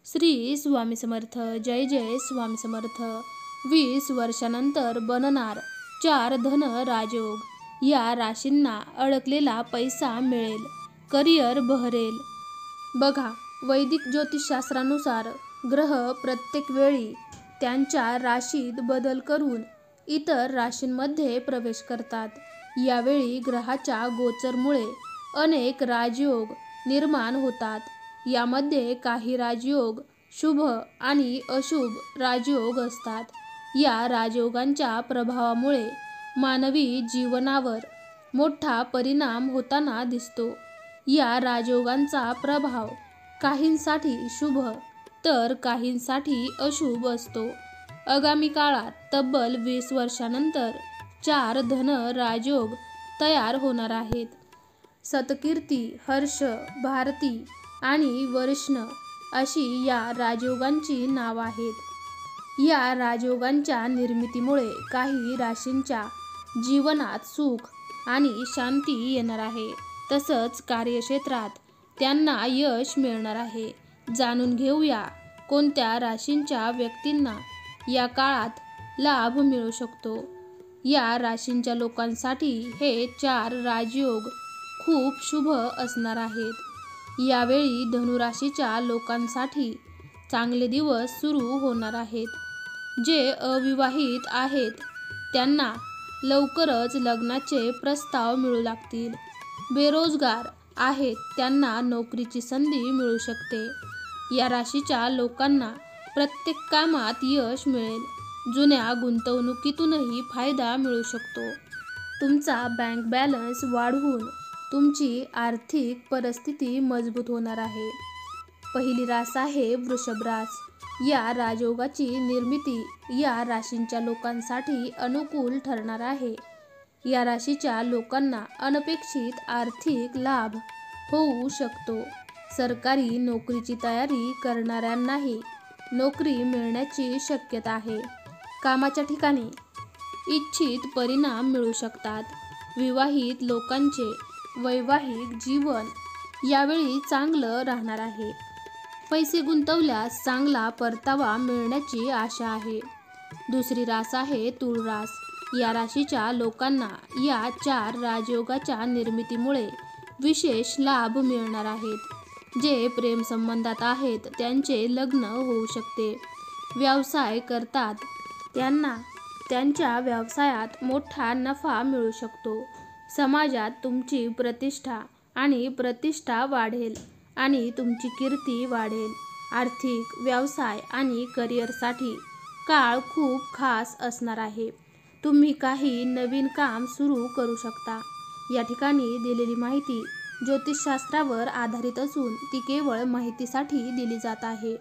श्री स्वामी समर्थ. जय जय स्वामी समर्थ. 20 वर्षानंतर बनणार 4 धन राजयोग. या राशींना अडकलेला पैसा मिळेल, करिअर बहरेल. बघा, वैदिक ज्योतिषशास्त्रानुसार ग्रह प्रत्येक वेळी त्यांच्या राशीत बदल करून इतर राशींमध्ये प्रवेश करतात. यावेळी ग्रहाच्या गोचरमुळे अनेक राजयोग निर्माण होतात. यामध्ये काही राजयोग शुभ आणि अशुभ राजयोग असतात. या राजयोगांच्या प्रभावामुळे मानवी जीवनावर मोठा परिणाम होताना दिसतो. या राजयोगांचा प्रभाव काहींसाठी शुभ तर काहींसाठी अशुभ असतो. आगामी काळात तब्बल 20 वर्षानंतर 4 धन राजयोग तयार होणार आहेत. सतकीर्ती, हर्ष, भारती आणि वर्ष्ण अशी या राजयोगांची नावं आहेत. या राजयोगांच्या निर्मितीमुळे काही राशींच्या जीवनात सुख आणि शांती येणार आहे. तसंच कार्यक्षेत्रात त्यांना यश मिळणार आहे. जाणून घेऊया कोणत्या राशींच्या व्यक्तींना या काळात लाभ मिळू शकतो. या राशींच्या लोकांसाठी हे 4 राजयोग खूप शुभ असणार आहेत. यावेळी धनुराशीच्या लोकांसाठी चांगले दिवस सुरू होणार आहेत. जे अविवाहित आहेत त्यांना लवकरच लग्नाचे प्रस्ताव मिळू लागतील. बेरोजगार आहेत त्यांना नोकरीची संधी मिळू शकते. या राशीच्या लोकांना प्रत्येक कामात यश मिळेल. जुन्या गुंतवणुकीतूनही फायदा मिळू शकतो. तुमचा बँक बॅलन्स वाढवून तुमची आर्थिक परिस्थिती मजबूत होणार आहे. पहिली रास आहे वृषभ रास. या राजयोगाची निर्मिती या राशींच्या लोकांसाठी अनुकूल ठरणार आहे. या राशीच्या लोकांना अनपेक्षित आर्थिक लाभ होऊ शकतो. सरकारी नोकरीची तयारी करणाऱ्यांनाही नोकरी मिळण्याची शक्यता आहे. कामाच्या ठिकाणी इच्छित परिणाम मिळू शकतात. विवाहित लोकांचे वैवाहिक जीवन यावेळी चांगलं राहणार आहे. पैसे गुंतवल्यास चांगला परतावा मिळण्याची आशा आहे. दुसरी रास आहे तुळ रास. या राशीच्या लोकांना या 4 राजयोगाच्या निर्मितीमुळे विशेष लाभ मिळणार आहेत. जे प्रेमसंबंधात आहेत त्यांचे लग्न होऊ शकते. व्यवसाय करतात त्यांना त्यांच्या व्यवसायात मोठा नफा मिळू शकतो. समाजात तुमची प्रतिष्ठा वाढेल आणि तुमची कीर्ती वाढेल. आर्थिक, व्यवसाय आणि करिअरसाठी काळ खूप खास असणार आहे. तुम्ही काही नवीन काम सुरू करू शकता. या ठिकाणी दिलेली माहिती ज्योतिषशास्त्रावर आधारित असून ती केवळ माहितीसाठी दिली जात आहे.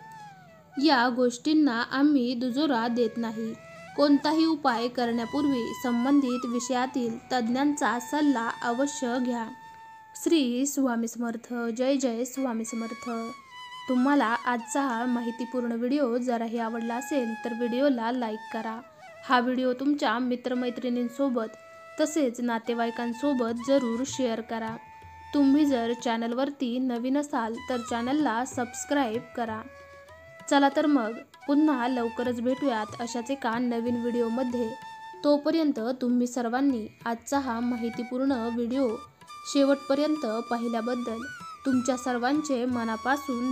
या गोष्टींना आम्ही दुजोरा देत नाही. कोणताही उपाय करण्यापूर्वी संबंधित विषयातील तज्ज्ञांचा सल्ला अवश्य घ्या. श्री स्वामी समर्थ. जय जय स्वामी समर्थ. तुम्हाला आजचा हा माहितीपूर्ण व्हिडिओ जराही आवडला असेल तर व्हिडिओला लाईक करा. हा व्हिडिओ तुमच्या मित्रमैत्रिणींसोबत तसेच नातेवाईकांसोबत जरूर शेअर करा. तुम्ही जर चॅनलवरती नवीन असाल तर चॅनलला सबस्क्राईब करा. चला तर मग पुन्हा लवकरच भेटूयात अशाच एका नवीन व्हिडिओमध्ये. तोपर्यंत तुम्ही सर्वांनी आजचा हा माहितीपूर्ण व्हिडिओ शेवटपर्यंत पाहिल्याबद्दल तुमच्या सर्वांचे मनापासून